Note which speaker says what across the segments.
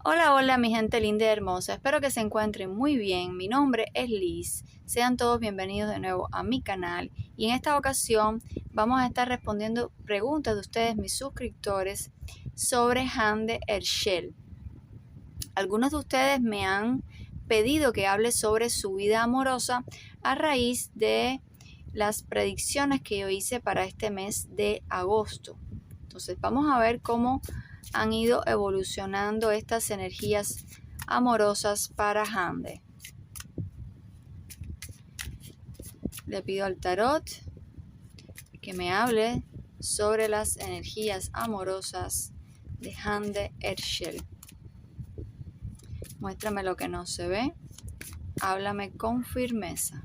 Speaker 1: Hola, hola mi gente linda y hermosa, espero que se encuentren muy bien. Mi nombre es Liz, sean todos bienvenidos de nuevo a mi canal y en esta ocasión vamos a estar respondiendo preguntas de ustedes, mis suscriptores, sobre Hande Erçel. Algunos de ustedes me han pedido que hable sobre su vida amorosa a raíz de las predicciones que yo hice para este mes de agosto. Entonces vamos a ver cómo han ido evolucionando estas energías amorosas para Hande. Le pido al tarot que me hable sobre las energías amorosas de Hande Erçel. Muéstrame lo que no se ve. Háblame con firmeza.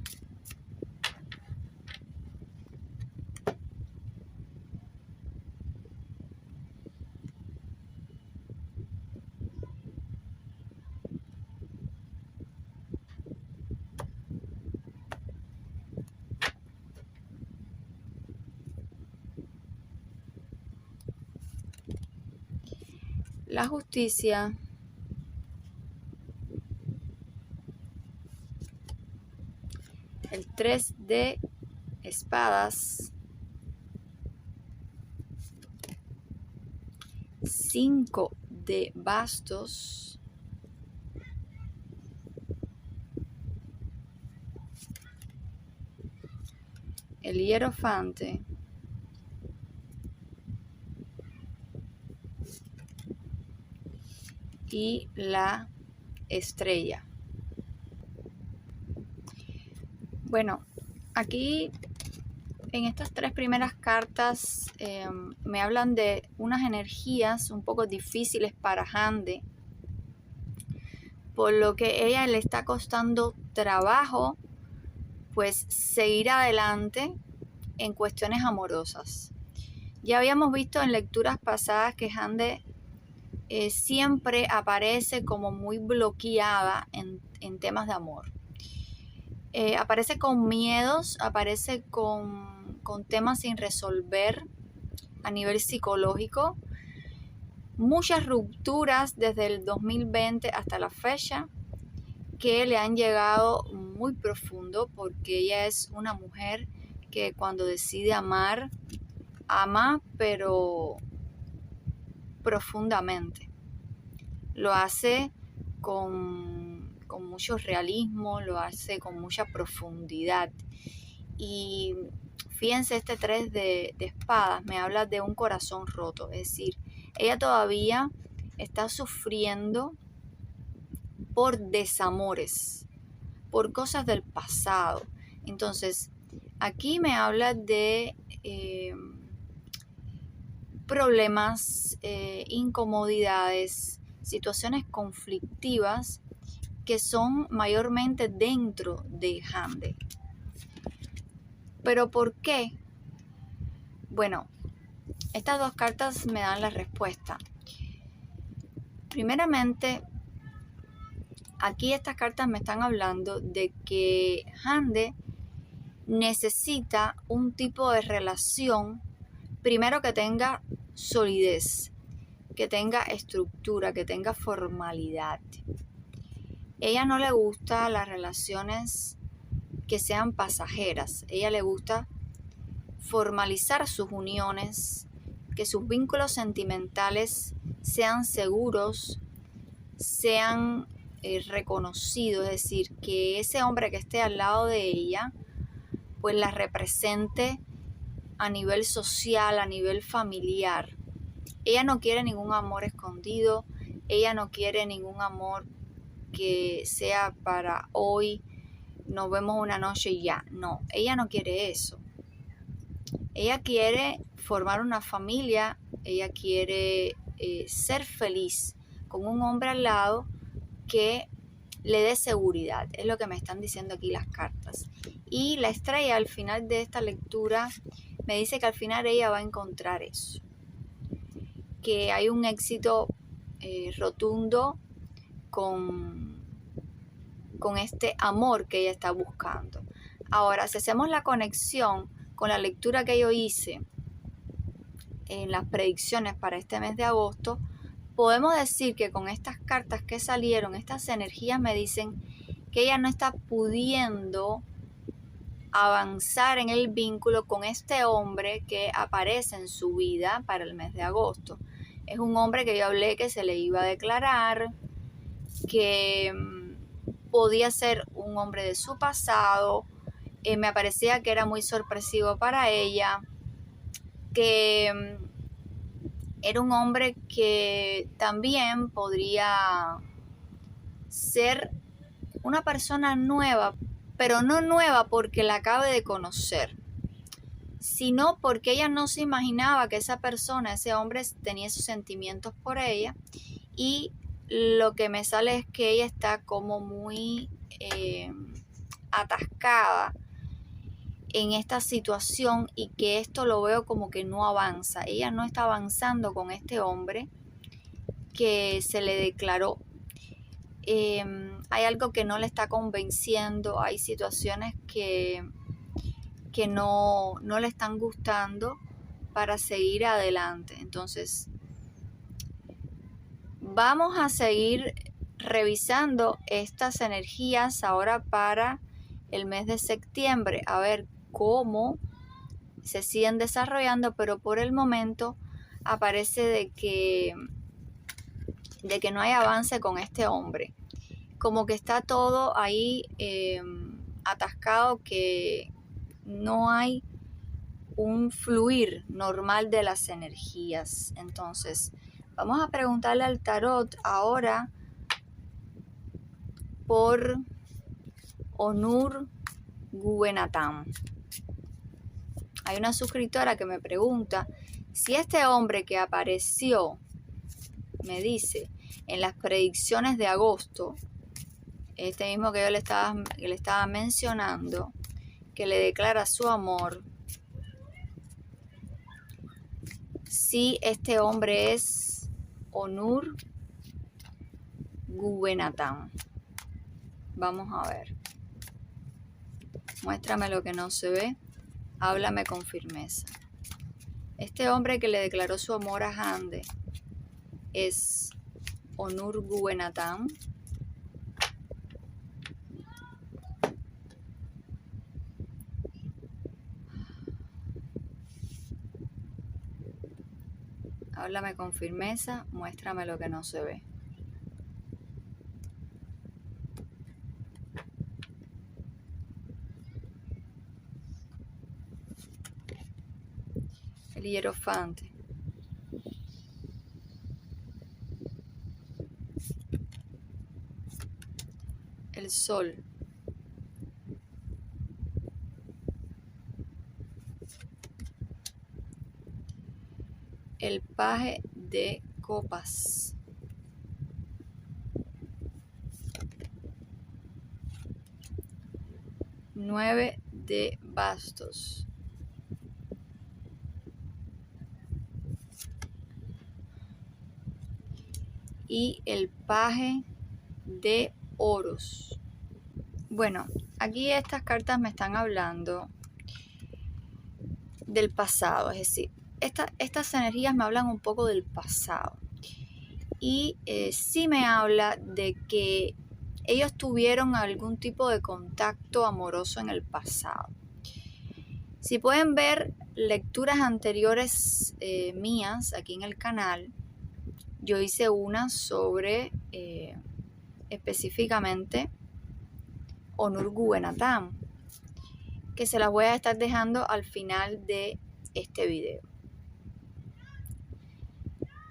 Speaker 1: La justicia, el 3 de espadas, 5 de bastos, el hierofante, y la estrella. Bueno, aquí en estas tres primeras cartas me hablan de unas energías un poco difíciles para Hande, por lo que a ella le está costando trabajo pues seguir adelante en cuestiones amorosas. Ya habíamos visto en lecturas pasadas que Hande siempre aparece como muy bloqueada en temas de amor. Aparece con miedos, aparece con temas sin resolver a nivel psicológico, muchas rupturas desde el 2020 hasta la fecha que le han llegado muy profundo, porque ella es una mujer que cuando decide amar, ama pero profundamente. Lo hace con mucho realismo, lo hace con mucha profundidad. Y fíjense, este 3 de espadas me habla de un corazón roto, es decir, ella todavía está sufriendo por desamores, por cosas del pasado. Entonces, aquí me habla de problemas, incomodidades, situaciones conflictivas que son mayormente dentro de Hande. ¿Pero por qué? Bueno, estas dos cartas me dan la respuesta. Primeramente, aquí estas cartas me están hablando de que Hande necesita un tipo de relación, primero que tenga solidez, que tenga estructura, que tenga formalidad. Ella no le gusta las relaciones que sean pasajeras. Ella le gusta formalizar sus uniones, que sus vínculos sentimentales sean seguros, sean reconocidos, es decir, que ese hombre que esté al lado de ella pues la represente a nivel social, a nivel familiar. Ella no quiere ningún amor escondido, ella no quiere ningún amor que sea para hoy, nos vemos una noche y ya. No, ella no quiere eso. Ella quiere formar una familia, ella quiere ser feliz con un hombre al lado que le dé seguridad. Es lo que me están diciendo aquí las cartas. Y la estrella al final de esta lectura me dice que al final ella va a encontrar eso. Que hay un éxito rotundo con este amor que ella está buscando. Ahora, si hacemos la conexión con la lectura que yo hice en las predicciones para este mes de agosto, podemos decir que con estas cartas que salieron, estas energías me dicen que ella no está pudiendo avanzar en el vínculo con este hombre que aparece en su vida para el mes de agosto. Es un hombre que yo hablé que se le iba a declarar, que podía ser un hombre de su pasado. Me parecía que era muy sorpresivo para ella, que era un hombre que también podría ser una persona nueva, pero no nueva porque la acabe de conocer, sino porque ella no se imaginaba que esa persona, ese hombre, tenía esos sentimientos por ella. Y lo que me sale es que ella está como muy atascada en esta situación y que esto lo veo como que no avanza. Ella no está avanzando con este hombre que se le declaró. Hay algo que no le está convenciendo, hay situaciones que no le están gustando para seguir adelante. Entonces, vamos a seguir revisando estas energías ahora para el mes de septiembre, a ver cómo se siguen desarrollando, pero por el momento aparece de que no hay avance con este hombre. Como que está todo ahí atascado, que no hay un fluir normal de las energías. Entonces, vamos a preguntarle al tarot ahora por Onur Gubenatan. Hay una suscriptora que me pregunta si este hombre que apareció, me dice, en las predicciones de agosto, este mismo que yo le estaba mencionando, que le declara su amor, si este hombre es Onur Gubenatan. Vamos a ver. Muéstrame lo que no se ve. Háblame con firmeza. Este hombre que le declaró su amor a Hande es Onur Gubenatan. Háblame con firmeza, muéstrame lo que no se ve. El hierofante. El sol. El paje de copas. Nueve de bastos. Y el paje de oros. Bueno, aquí estas cartas me están hablando del pasado, es decir, estas energías me hablan un poco del pasado. Y sí me habla de que ellos tuvieron algún tipo de contacto amoroso en el pasado. Si pueden ver lecturas anteriores mías aquí en el canal, yo hice una sobre específicamente Onur Gubenatan, que se las voy a estar dejando al final de este video.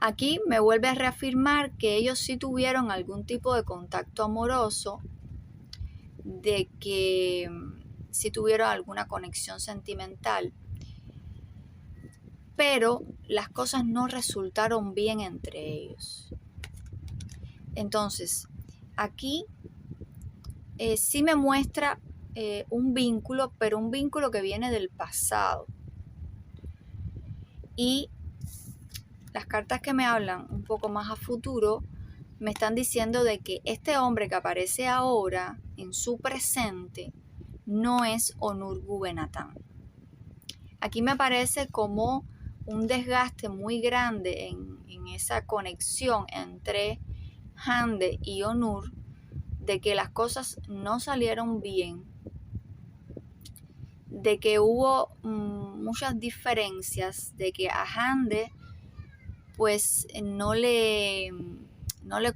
Speaker 1: Aquí me vuelve a reafirmar que ellos sí tuvieron algún tipo de contacto amoroso, de que sí tuvieron alguna conexión sentimental, pero las cosas no resultaron bien entre ellos. Entonces, aquí sí me muestra un vínculo, pero un vínculo que viene del pasado. Y las cartas que me hablan un poco más a futuro me están diciendo de que este hombre que aparece ahora en su presente no es Onur Gubenatan. Aquí me aparece como un desgaste muy grande en esa conexión entre Hande y Onur, de que las cosas no salieron bien, de que hubo muchas diferencias, de que a Hande pues no le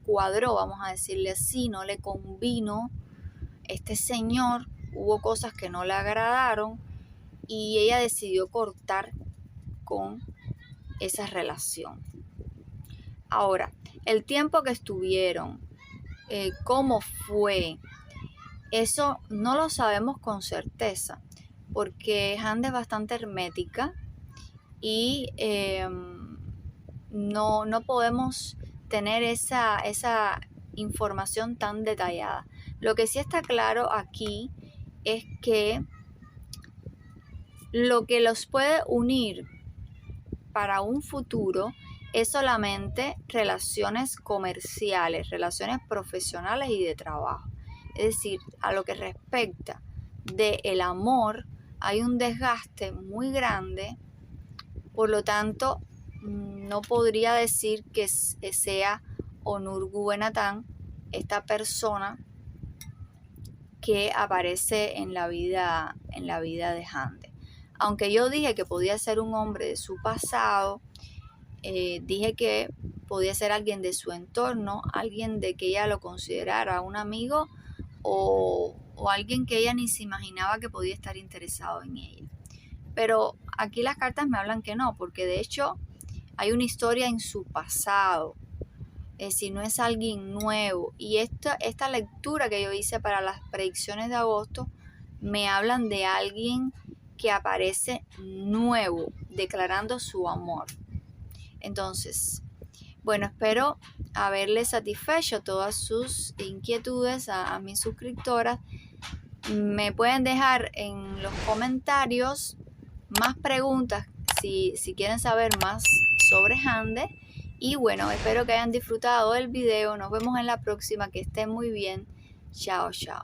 Speaker 1: cuadró, vamos a decirle así, no le convino este señor, hubo cosas que no le agradaron y ella decidió cortar con esa relación. Ahora, el tiempo que estuvieron, cómo fue, eso no lo sabemos con certeza, porque Hande es bastante hermética y no podemos tener esa información tan detallada. Lo que sí está claro aquí es que lo que los puede unir para un futuro es solamente relaciones comerciales, relaciones profesionales y de trabajo. Es decir, a lo que respecta del amor, hay un desgaste muy grande, por lo tanto, no podría decir que sea Onur Guvenatan esta persona que aparece en la vida de Hande. Aunque yo dije que podía ser un hombre de su pasado, dije que podía ser alguien de su entorno, alguien de que ella lo considerara un amigo o alguien que ella ni se imaginaba que podía estar interesado en ella. Pero aquí las cartas me hablan que no, porque de hecho hay una historia en su pasado, si no es alguien nuevo. Y esta lectura que yo hice para las predicciones de agosto me hablan de alguien que aparece nuevo, declarando su amor. Entonces, bueno, espero haberles satisfecho todas sus inquietudes a mis suscriptoras. Me pueden dejar en los comentarios más preguntas si quieren saber más sobre Hande. Y bueno, espero que hayan disfrutado del video. Nos vemos en la próxima. Que estén muy bien. Chao, chao.